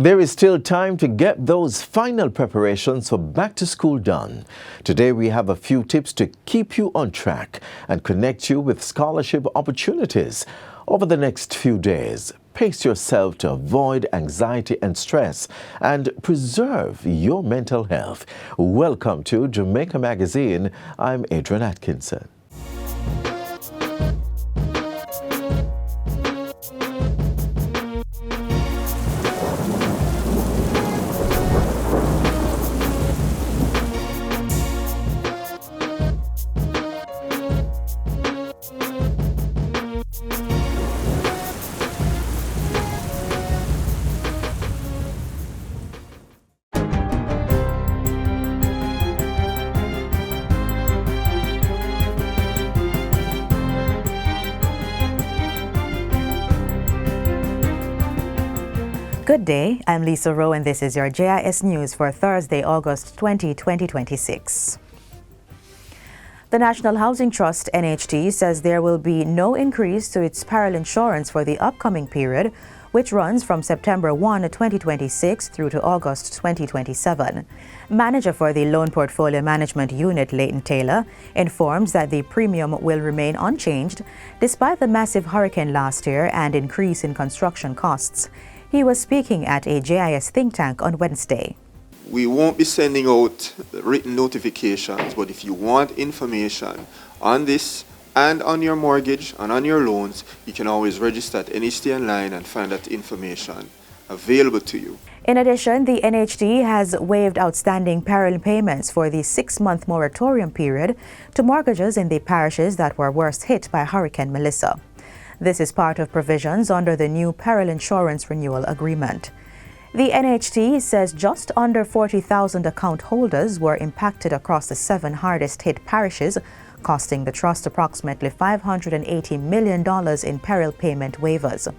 There is still time to get those final preparations for back to school done. Today we have a few tips to keep you on track and connect you with scholarship opportunities. Over the next few days, pace yourself to avoid anxiety and stress and preserve your mental health. Welcome to Jamaica Magazine. I'm Adrian Atkinson. Good day, I'm Lisa Rowe and this is your JIS News for Thursday, August 20, 2026. The National Housing Trust, NHT, says there will be no increase to its peril insurance for the upcoming period, which runs from September 1, 2026 through to August 2027. Manager for the Loan Portfolio Management Unit, Leighton Taylor, informs that the premium will remain unchanged despite the massive hurricane last year and increase in construction costs. He was speaking at a JIS think tank on Wednesday. We won't be sending out written notifications, but if you want information on this and on your mortgage and on your loans, you can always register at NHT online and find that information available to you. In addition, the NHT has waived outstanding peril payments for the 6-month moratorium period to mortgages in the parishes that were worst hit by Hurricane Melissa. This is part of provisions under the new Peril Insurance Renewal Agreement. The NHT says just under 40,000 account holders were impacted across the 7 hardest hit parishes, costing the trust approximately $580 million in peril payment waivers.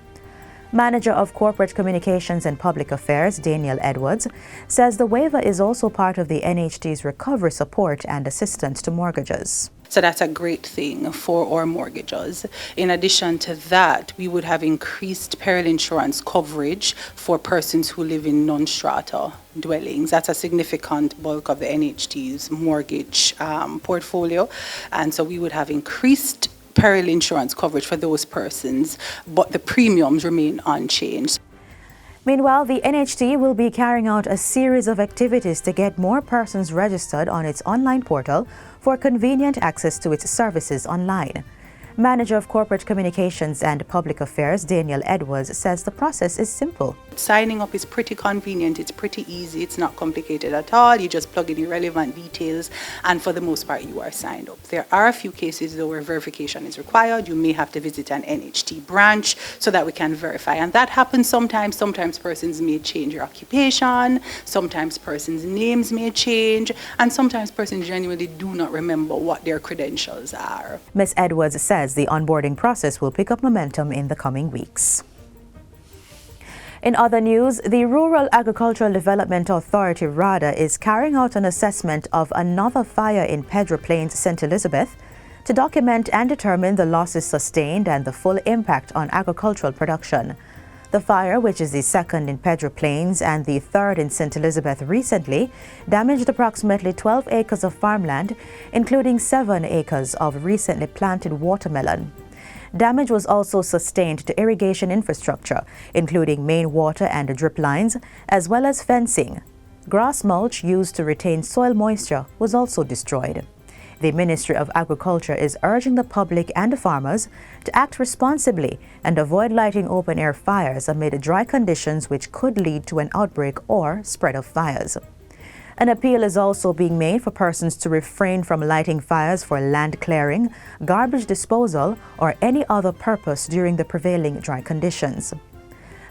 Manager of Corporate Communications and Public Affairs, Daniel Edwards, says the waiver is also part of the NHT's recovery support and assistance to mortgages. So that's a great thing for our mortgagors. In addition to that, we would have increased peril insurance coverage for persons who live in non-strata dwellings. That's a significant bulk of the NHT's mortgage portfolio. And so we would have increased peril insurance coverage for those persons, but the premiums remain unchanged. Meanwhile, the NHT will be carrying out a series of activities to get more persons registered on its online portal for convenient access to its services online. Manager of Corporate Communications and Public Affairs, Daniel Edwards, says the process is simple. Signing up is pretty convenient, it's pretty easy, it's not complicated at all. You just plug in your relevant details and for the most part you are signed up. There are a few cases though where verification is required. You may have to visit an NHT branch so that we can verify, and that happens sometimes. Sometimes persons may change their occupation, sometimes persons' names may change, and sometimes persons genuinely do not remember what their credentials are. Ms. Edwards says the onboarding process will pick up momentum in the coming weeks. In other news, the Rural Agricultural Development Authority, RADA, is carrying out an assessment of another fire in Pedro Plains, St. Elizabeth, to document and determine the losses sustained and the full impact on agricultural production. The fire, which is the second in Pedro Plains and the third in St. Elizabeth recently, damaged approximately 12 acres of farmland, including 7 acres of recently planted watermelon. Damage was also sustained to irrigation infrastructure, including main water and drip lines, as well as fencing. Grass mulch used to retain soil moisture was also destroyed. The Ministry of Agriculture is urging the public and the farmers to act responsibly and avoid lighting open-air fires amid dry conditions which could lead to an outbreak or spread of fires. An appeal is also being made for persons to refrain from lighting fires for land clearing, garbage disposal, or any other purpose during the prevailing dry conditions.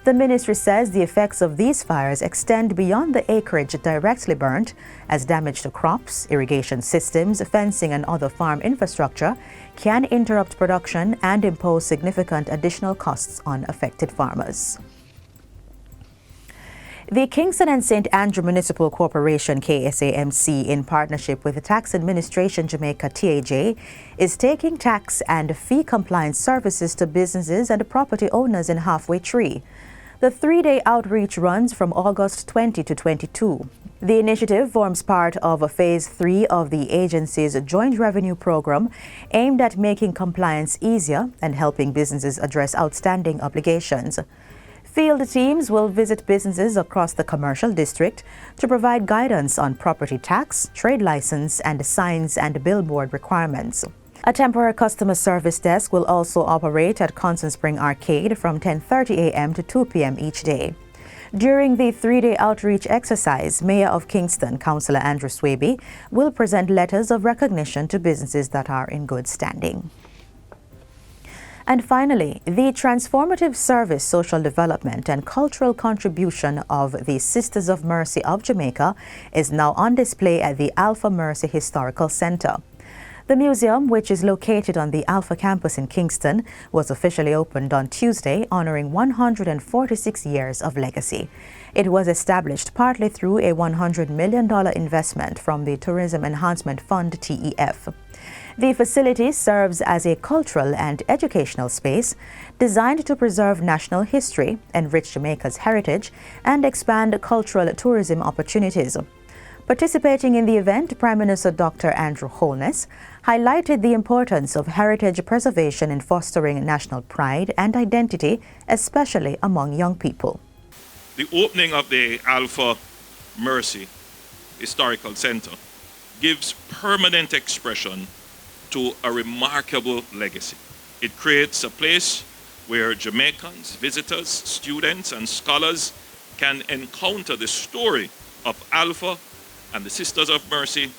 The ministry says the effects of these fires extend beyond the acreage directly burnt, as damage to crops, irrigation systems, fencing, and other farm infrastructure can interrupt production and impose significant additional costs on affected farmers. The Kingston and St. Andrew Municipal Corporation, KSAMC, in partnership with the Tax Administration Jamaica, TAJ, is taking tax and fee compliance services to businesses and property owners in Halfway Tree. The 3-day outreach runs from August 20 to 22. The initiative forms part of Phase 3 of the agency's Joint Revenue Program aimed at making compliance easier and helping businesses address outstanding obligations. Field teams will visit businesses across the commercial district to provide guidance on property tax, trade license, and signs and billboard requirements. A temporary customer service desk will also operate at Constant Spring Arcade from 10:30 a.m. to 2 p.m. each day. During the 3-day outreach exercise, Mayor of Kingston, Councillor Andrew Swaby, will present letters of recognition to businesses that are in good standing. And finally, the transformative service, social development, and cultural contribution of the Sisters of Mercy of Jamaica is now on display at the Alpha Mercy Historical Center. The museum, which is located on the Alpha campus in Kingston, was officially opened on Tuesday, honoring 146 years of legacy. It was established partly through a $100 million investment from the Tourism Enhancement Fund, TEF. The facility serves as a cultural and educational space designed to preserve national history, enrich Jamaica's heritage, and expand cultural tourism opportunities. Participating in the event, Prime Minister Dr. Andrew Holness highlighted the importance of heritage preservation in fostering national pride and identity, especially among young people. The opening of the Alpha Mercy Historical Center gives permanent expression to a remarkable legacy. It creates a place where Jamaicans, visitors, students, and scholars can encounter the story of Alpha and the Sisters of Mercy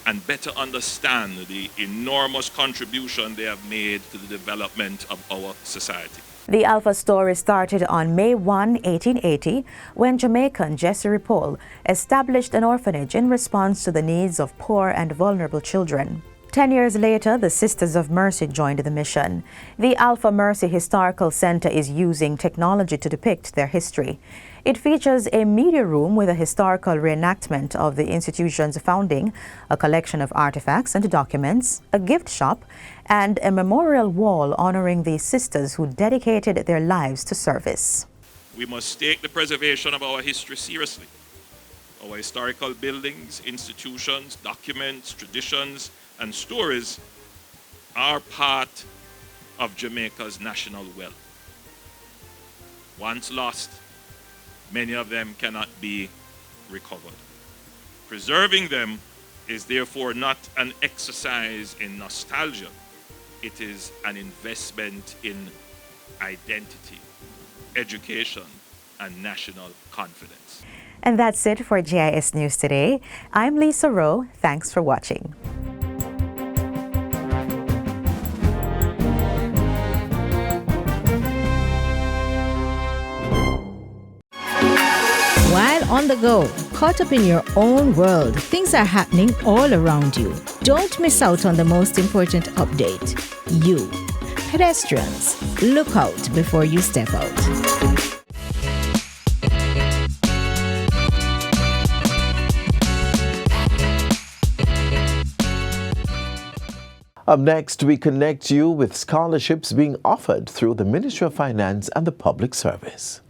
and better understand the enormous contribution they have made to the development of our society. The Alpha story started on May 1, 1880, when Jamaican Jesse Ripoll established an orphanage in response to the needs of poor and vulnerable children. 10 years later, the Sisters of Mercy joined the mission. The Alpha Mercy Historical Center is using technology to depict their history. It features a media room with a historical reenactment of the institution's founding, a collection of artifacts and documents, a gift shop, and a memorial wall honoring the sisters who dedicated their lives to service. We must take the preservation of our history seriously. Our historical buildings, institutions, documents, traditions, and stories are part of Jamaica's national wealth. Once lost, many of them cannot be recovered. Preserving them is therefore not an exercise in nostalgia. It is an investment in identity, education, and national confidence. And that's it for JIS News Today. I'm Lisa Rowe. Thanks for watching. While on the go, caught up in your own world, things are happening all around you. Don't miss out on the most important update. You, pedestrians, look out before you step out. Up next, we connect you with scholarships being offered through the Ministry of Finance and the Public Service.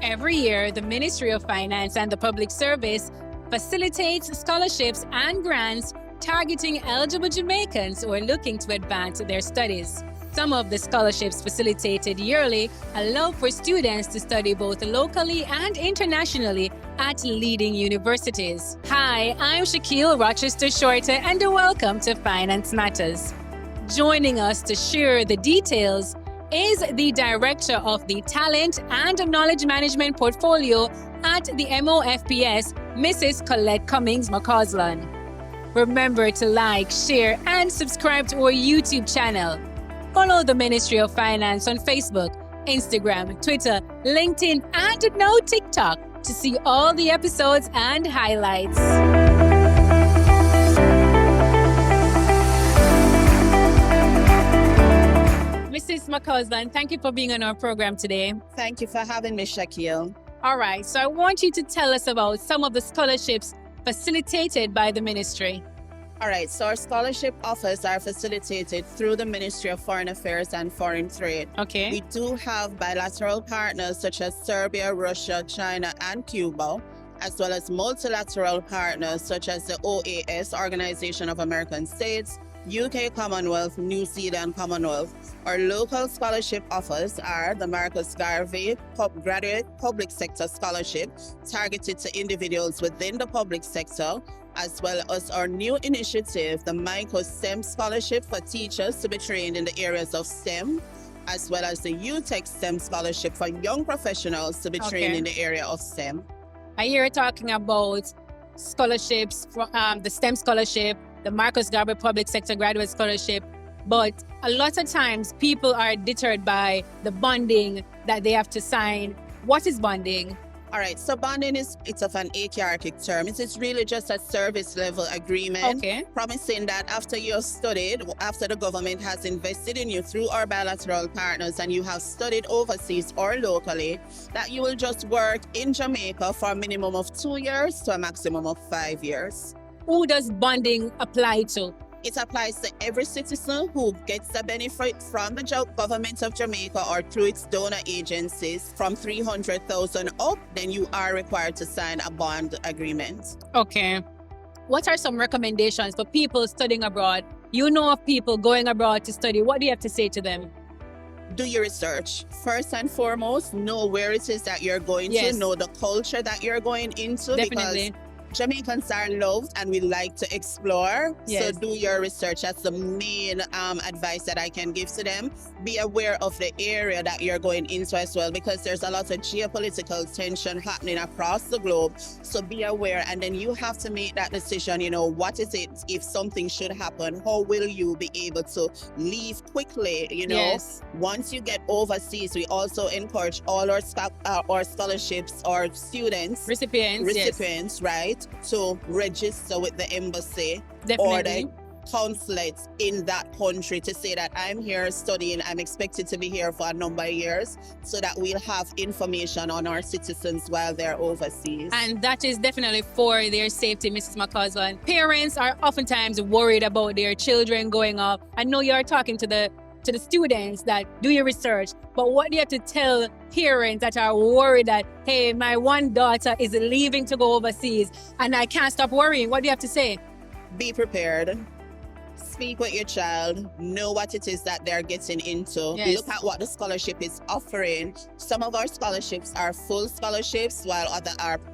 Every year, the Ministry of Finance and the Public Service facilitates scholarships and grants targeting eligible Jamaicans who are looking to advance their studies. Some of the scholarships facilitated yearly allow for students to study both locally and internationally at leading universities. Hi, I'm Shaquille Rochester Shorter, and welcome to Finance Matters. Joining us to share the details is the Director of the Talent and Knowledge Management Portfolio at the MOFPS, Mrs. Colette Cummings McCausland. Remember to like, share, and subscribe to our YouTube channel. Follow the Ministry of Finance on Facebook, Instagram, Twitter, LinkedIn, and now TikTok to see all the episodes and highlights. McCausland, thank you for being on our program today. Thank you for having me, Shaquille. All right, so I want you to tell us about some of the scholarships facilitated by the ministry. All right, so our scholarship offers are facilitated through the Ministry of Foreign Affairs and Foreign Trade. Okay. We do have bilateral partners such as Serbia, Russia, China, and Cuba, as well as multilateral partners such as the OAS, Organization of American States, UK Commonwealth, New Zealand Commonwealth. Our local scholarship offers are the Marcus Garvey Graduate Public Sector Scholarship, targeted to individuals within the public sector, as well as our new initiative, the Micro STEM Scholarship for teachers to be trained in the areas of STEM, as well as the UTech STEM Scholarship for young professionals to be trained in the area of STEM. I hear you talking about scholarships, the STEM Scholarship, the Marcus Garvey Public Sector Graduate Scholarship, but a lot of times people are deterred by the bonding that they have to sign. What is bonding? All right, so bonding it's of an archaic term. It is really just a service level agreement, promising that after you've studied, after the government has invested in you through our bilateral partners and you have studied overseas or locally, that you will just work in Jamaica for a minimum of 2 years to a maximum of 5 years. Who does bonding apply to? It applies to every citizen who gets the benefit from the government of Jamaica or through its donor agencies from 300,000 up, then you are required to sign a bond agreement. Okay. What are some recommendations for people studying abroad? You know of people going abroad to study. What do you have to say to them? Do your research. First and foremost, know where it is that you're going to, know the culture that you're going into. Definitely. Because Jamaicans are loved and we like to explore. So do your research. That's the main advice that I can give to them. Be aware of the area that you're going into as well, because there's a lot of geopolitical tension happening across the globe. So be aware, and then you have to make that decision, you know, what is it if something should happen? How will you be able to leave quickly, you know? Once you get overseas, we also encourage all our scholarships or students, recipients, right, to register with the embassy or the consulates in that country to say that I'm here studying, I'm expected to be here for a number of years, so that we'll have information on our citizens while they're overseas. And that is definitely for their safety, Mrs. McCausland. Parents are oftentimes worried about their children going up. I know you're talking to the students that do your research, but what do you have to tell parents that are worried that, hey, my one daughter is leaving to go overseas and I can't stop worrying? What do you have to say? Be prepared. Speak with your child, know what it is that they're getting into. Look at what the scholarship is offering. Some of our scholarships are full scholarships, while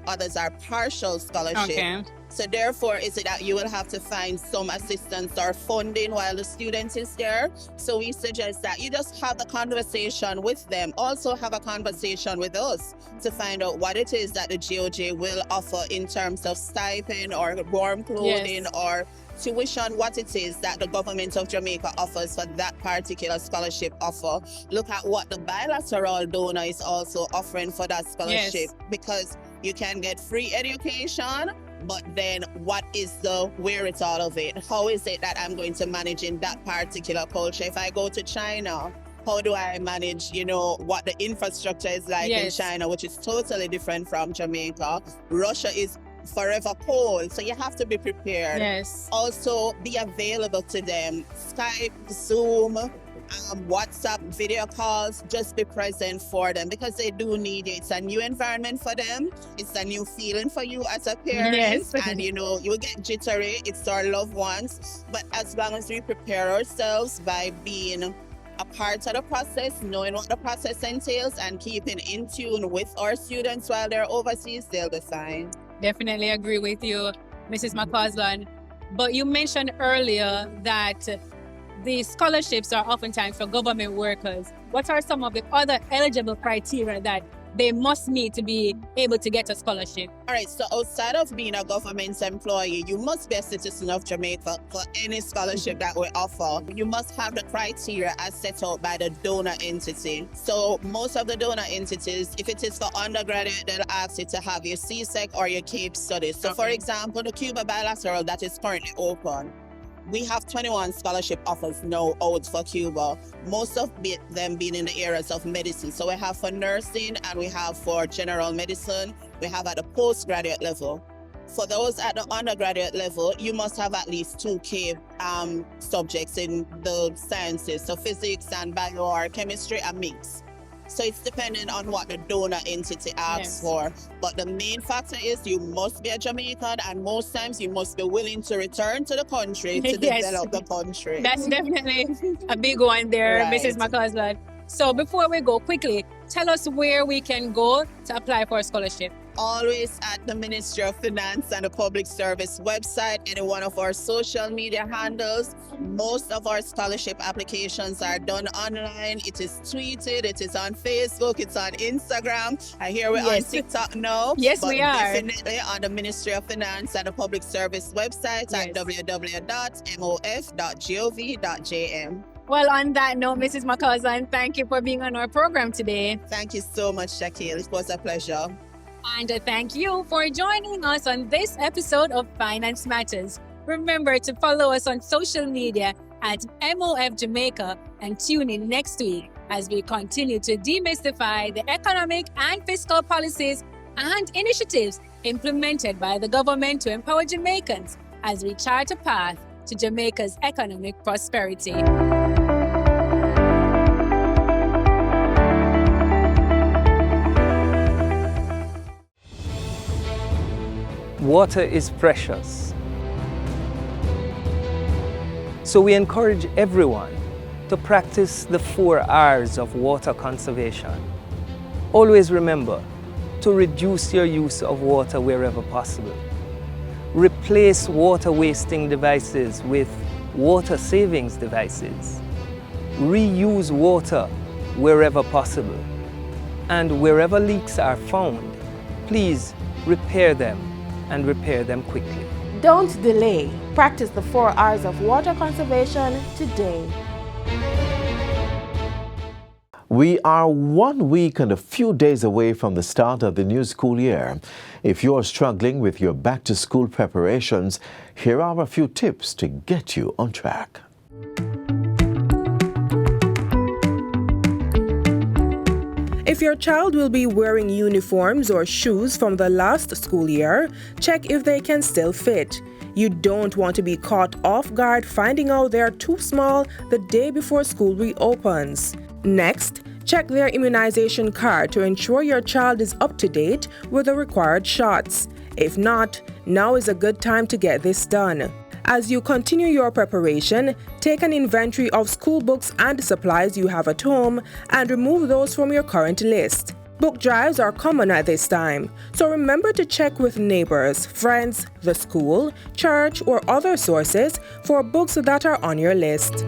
others are partial scholarships. So therefore, is it that you will have to find some assistance or funding while the student is there? So we suggest that you just have the conversation with them. Also have a conversation with us to find out what it is that the GOJ will offer in terms of stipend or warm clothing or tuition, what it is that the government of Jamaica offers for that particular scholarship offer. Look at what the bilateral donor is also offering for that scholarship, because you can get free education, but then what is the wherewithal of it? How is it that I'm going to manage in that particular culture? If I go to China, how do I manage, you know, what the infrastructure is like in China, which is totally different from Jamaica. Russia is forever cold, so you have to be prepared. Also be available to them. Skype, Zoom, WhatsApp, video calls, just be present for them, because they do need it. It's a new environment for them. It's a new feeling for you as a parent. And you know, you will get jittery. It's our loved ones. But as long as we prepare ourselves by being a part of the process, knowing what the process entails, and keeping in tune with our students while they're overseas, they'll be fine. Definitely agree with you, Mrs. McCausland. But you mentioned earlier that the scholarships are oftentimes for government workers. What are some of the other eligible criteria that they must meet to be able to get a scholarship? All right, so outside of being a government employee, you must be a citizen of Jamaica for any scholarship that we offer. You must have the criteria as set out by the donor entity. So most of the donor entities, if it is for undergraduate, they'll ask you to have your CSEC or your CAPE studies. So for example, the Cuba bilateral that is currently open, We have 21 scholarship offers now out for Cuba, most of them being in the areas of medicine. So we have for nursing and we have for general medicine. We have at the postgraduate level. For those at the undergraduate level, you must have at least 2K subjects in the sciences, so physics and bio or chemistry and mix. So it's dependent on what the donor entity asks for. But the main factor is you must be a Jamaican, and most times you must be willing to return to the country to develop the country. That's definitely a big one there, Right. Mrs. McCausland. So before we go, quickly, tell us where we can go to apply for a scholarship. Always at the Ministry of Finance and the Public Service website, any one of our social media handles. Most of our scholarship applications are done online. It is tweeted, it is on Facebook, it's on Instagram. I hear we're on TikTok now. Yes, but we are. Definitely on the Ministry of Finance and the Public Service website at www.mof.gov.jm. Well, on that note, Mrs. McCausland, thank you for being on our program today. Thank you so much, Shaquille. It was a pleasure. And thank you for joining us on this episode of Finance Matters. Remember to follow us on social media at MOF Jamaica and tune in next week as we continue to demystify the economic and fiscal policies and initiatives implemented by the government to empower Jamaicans as we chart a path to Jamaica's economic prosperity. Water is precious. So we encourage everyone to practice the 4 R's of water conservation. Always remember to reduce your use of water wherever possible. Replace water wasting devices with water savings devices. Reuse water wherever possible. And wherever leaks are found, please repair them and repair them quickly. Don't delay. Practice the 4 R's of water conservation today. We are 1 week and a few days away from the start of the new school year. If you are struggling with your back-to-school preparations, here are a few tips to get you on track. If your child will be wearing uniforms or shoes from the last school year, check if they can still fit. You don't want to be caught off guard finding out they're too small the day before school reopens. Next, check their immunization card to ensure your child is up to date with the required shots. If not, now is a good time to get this done. As you continue your preparation, take an inventory of school books and supplies you have at home and remove those from your current list. Book drives are common at this time, so remember to check with neighbors, friends, the school, church, or other sources for books that are on your list.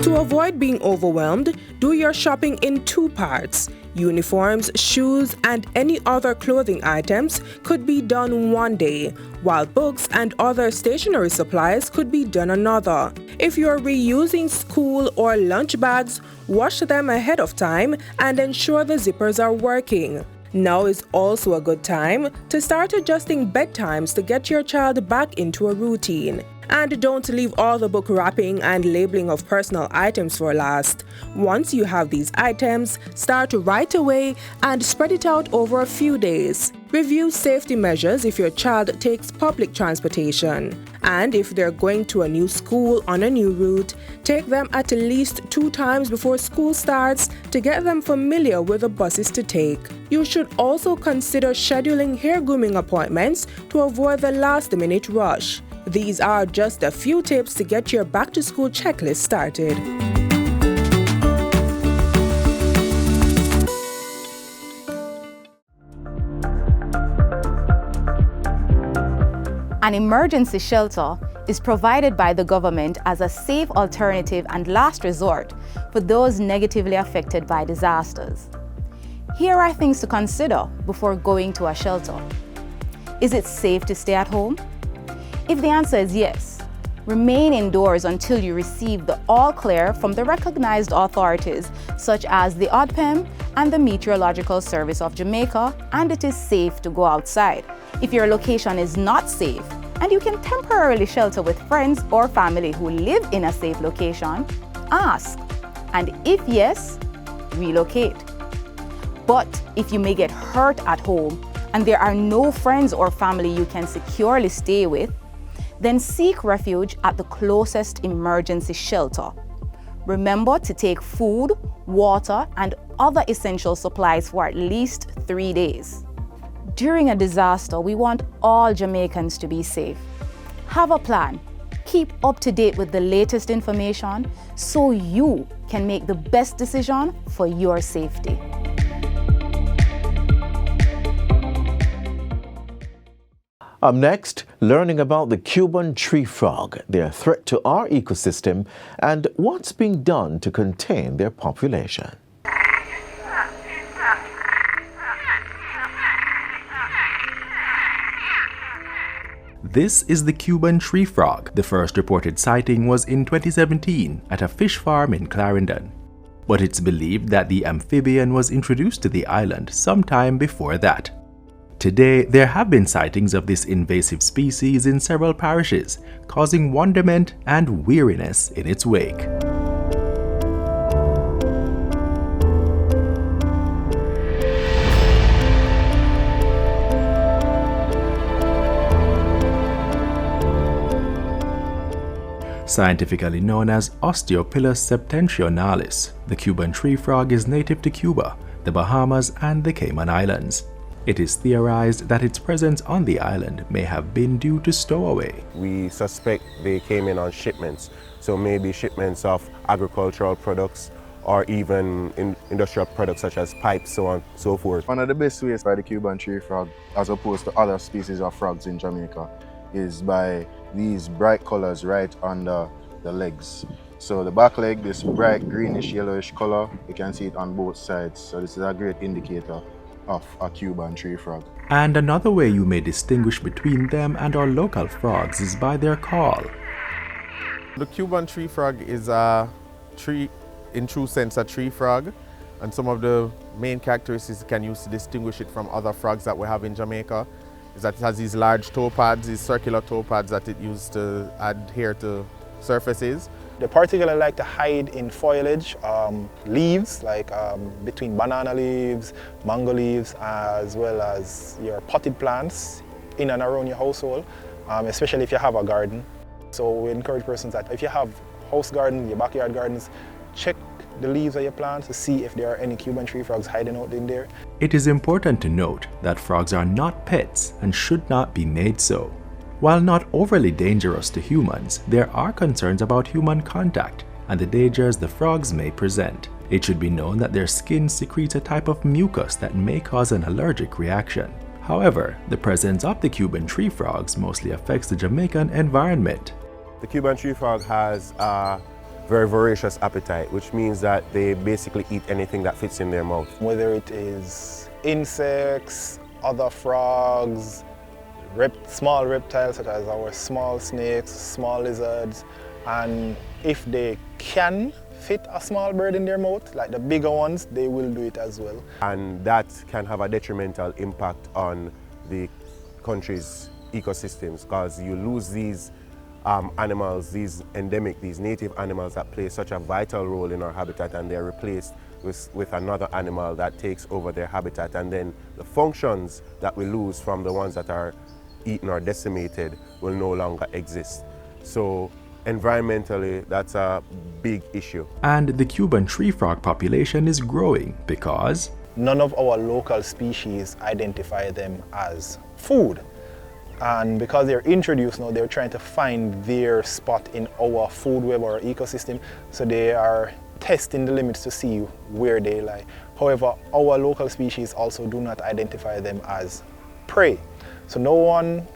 To avoid being overwhelmed, do your shopping in 2 parts. Uniforms, shoes, and any other clothing items could be done one day, while books and other stationery supplies could be done another. If you're reusing school or lunch bags, wash them ahead of time and ensure the zippers are working. Now is also a good time to start adjusting bedtimes to get your child back into a routine. And don't leave all the book wrapping and labeling of personal items for last. Once you have these items, start right away and spread it out over a few days. Review safety measures if your child takes public transportation. And if they're going to a new school on a new route, take them at least 2 times before school starts to get them familiar with the buses to take. You should also consider scheduling hair grooming appointments to avoid the last-minute rush. These are just a few tips to get your back-to-school checklist started. An emergency shelter is provided by the government as a safe alternative and last resort for those negatively affected by disasters. Here are things to consider before going to a shelter. Is it safe to stay at home? If the answer is yes, Remain indoors until you receive the all clear from the recognized authorities such as the ODPEM and the Meteorological Service of Jamaica, and it is safe to go outside. If your location is not safe and you can temporarily shelter with friends or family who live in a safe location, ask, and if yes, relocate. But if you may get hurt at home and there are no friends or family you can securely stay with, then seek refuge at the closest emergency shelter. Remember to take food, water, and other essential supplies for at least 3 days. During a disaster, we want all Jamaicans to be safe. Have a plan. Keep up to date with the latest information so you can make the best decision for your safety. Up next, learning about the Cuban tree frog, their threat to our ecosystem, and what's being done to contain their population. This is the Cuban tree frog. The first reported sighting was in 2017 at a fish farm in Clarendon. But it's believed that the amphibian was introduced to the island sometime before that. Today, there have been sightings of this invasive species in several parishes, causing wonderment and weariness in its wake. Scientifically known as Osteopilus septentrionalis, the Cuban tree frog is native to Cuba, the Bahamas, and the Cayman Islands. It is theorized that its presence on the island may have been due to stowaway. We suspect they came in on shipments, so maybe shipments of agricultural products or even industrial products such as pipes, so on and so forth. One of the best ways by the Cuban tree frog, as opposed to other species of frogs in Jamaica, is by these bright colors right under the legs. So the back leg, this bright greenish yellowish color, you can see it on both sides. So this is a great indicator of a Cuban tree frog. And another way you may distinguish between them and our local frogs is by their call. The Cuban tree frog is a tree, in true sense, a tree frog, and some of the main characteristics you can use to distinguish it from other frogs that we have in Jamaica is that it has these large toe pads, these circular toe pads that it uses to adhere to surfaces. They particularly like to hide in foliage, leaves, like between banana leaves, mango leaves, as well as your potted plants in and around your household, especially if you have a garden. So we encourage persons that if you have house garden, your backyard gardens, check the leaves of your plants to see if there are any Cuban tree frogs hiding out in there. It is important to note that frogs are not pets and should not be made so. While not overly dangerous to humans, there are concerns about human contact and the dangers the frogs may present. It should be known that their skin secretes a type of mucus that may cause an allergic reaction. However, the presence of the Cuban tree frogs mostly affects the Jamaican environment. The Cuban tree frog has a very voracious appetite, which means that they basically eat anything that fits in their mouth. Whether it is insects, other frogs, small reptiles such as our small snakes, small lizards, and if they can fit a small bird in their mouth, like the bigger ones, they will do it as well. And that can have a detrimental impact on the country's ecosystems, because you lose these animals, these endemic, these native animals that play such a vital role in our habitat, and they're replaced with another animal that takes over their habitat, and then the functions that we lose from the ones that are eaten or decimated will no longer exist. So environmentally, that's a big issue. And the Cuban tree frog population is growing because none of our local species identify them as food. And because they're introduced now, they're trying to find their spot in our food web or ecosystem. So they are testing the limits to see where they lie. However, our local species also do not identify them as prey. So no one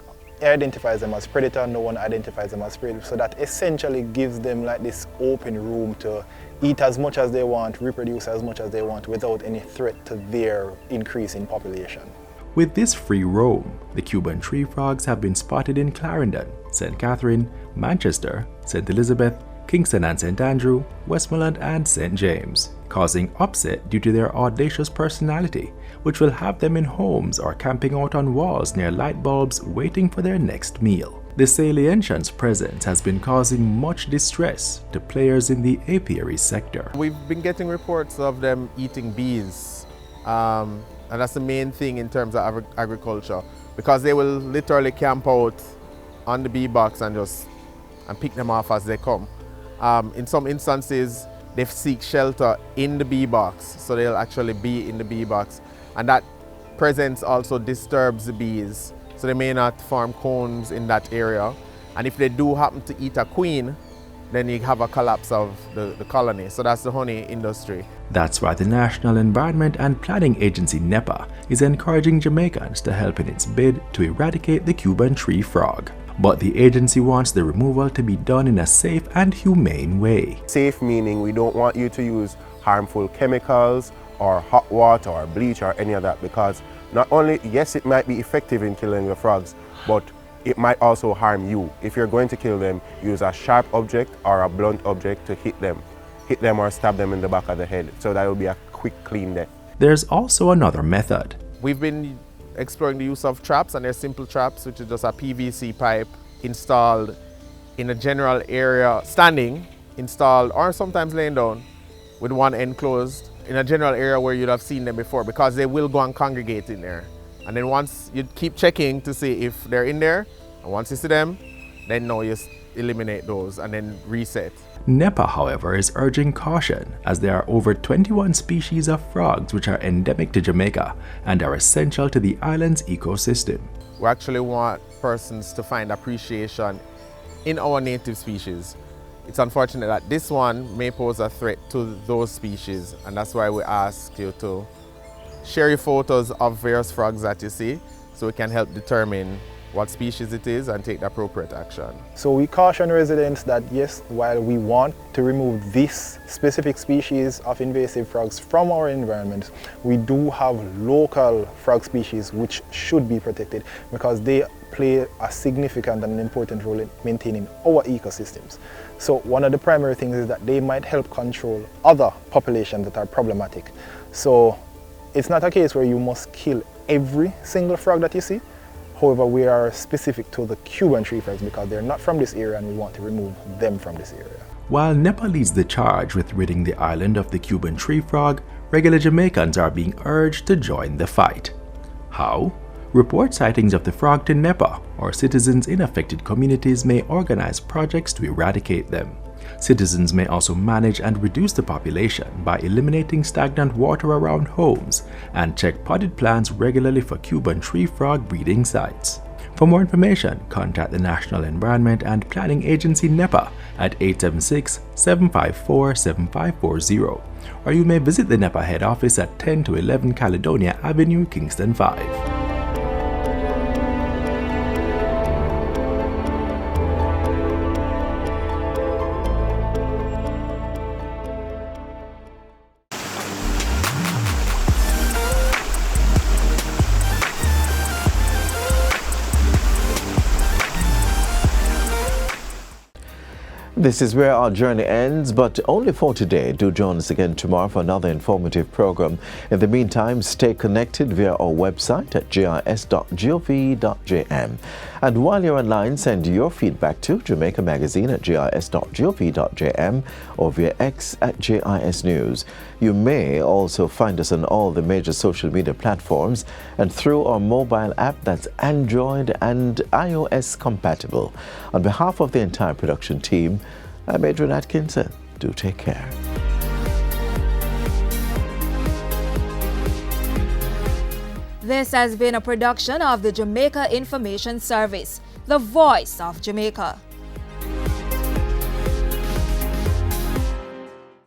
identifies them as predator, no one identifies them as prey. So that essentially gives them like this open room to eat as much as they want, reproduce as much as they want without any threat to their increase in population. With this free roam, the Cuban tree frogs have been spotted in Clarendon, St. Catherine, Manchester, St. Elizabeth, Kingston and St. Andrew, Westmoreland and St. James, causing upset due to their audacious personality, which will have them in homes or camping out on walls near light bulbs waiting for their next meal. The Salientians' presence has been causing much distress to players in the apiary sector. We've been getting reports of them eating bees, and that's the main thing in terms of agriculture, because they will literally camp out on the bee box and pick them off as they come. In some instances, they seek shelter in the bee box, so they'll actually be in the bee box, and that presence also disturbs the bees, so they may not form cones in that area. And if they do happen to eat a queen, then you have a collapse of the colony. So that's the honey industry. That's why the National Environment and Planning Agency NEPA is encouraging Jamaicans to help in its bid to eradicate the Cuban tree frog. But the agency wants the removal to be done in a safe and humane way. Safe meaning we don't want you to use harmful chemicals or hot water or bleach or any of that, because not only, yes, it might be effective in killing the frogs, but it might also harm you. If you're going to kill them, use a sharp object or a blunt object to hit them or stab them in the back of the head. So that will be a quick, clean death. There's also another method. We've been exploring the use of traps, and they're simple traps, which is just a PVC pipe installed in a general area, standing, installed, or sometimes laying down with one end closed in a general area where you'd have seen them before, because they will go and congregate in there. And then once you keep checking to see if they're in there, and once you see them, then now you eliminate those and then reset. NEPA, however, is urging caution, as there are over 21 species of frogs which are endemic to Jamaica and are essential to the island's ecosystem. We actually want persons to find appreciation in our native species. It's unfortunate that this one may pose a threat to those species, and that's why we ask you to share your photos of various frogs that you see, so we can help determine what species it is and take the appropriate action. So we caution residents that yes, while we want to remove this specific species of invasive frogs from our environment, we do have local frog species which should be protected, because they play a significant and important role in maintaining our ecosystems. So one of the primary things is that they might help control other populations that are problematic. So it's not a case where you must kill every single frog that you see. However, we are specific to the Cuban tree frogs because they're not from this area and we want to remove them from this area. While NEPA leads the charge with ridding the island of the Cuban tree frog, regular Jamaicans are being urged to join the fight. How? Report sightings of the frog to NEPA, or citizens in affected communities may organize projects to eradicate them. Citizens may also manage and reduce the population by eliminating stagnant water around homes and check potted plants regularly for Cuban tree frog breeding sites. For more information, contact the National Environment and Planning Agency NEPA at 876-754-7540, or you may visit the NEPA head office at 10 to 11 Caledonia Avenue, Kingston 5. This is where our journey ends, but only for today. Do join us again tomorrow for another informative program. In the meantime, stay connected via our website at jis.gov.jm. And while you're online, send your feedback to Jamaica Magazine at jis.gov.jm or via X at JIS News. You may also find us on all the major social media platforms and through our mobile app that's Android and iOS compatible. On behalf of the entire production team, I'm Adrian Atkinson. Do take care. This has been a production of the Jamaica Information Service, the voice of Jamaica.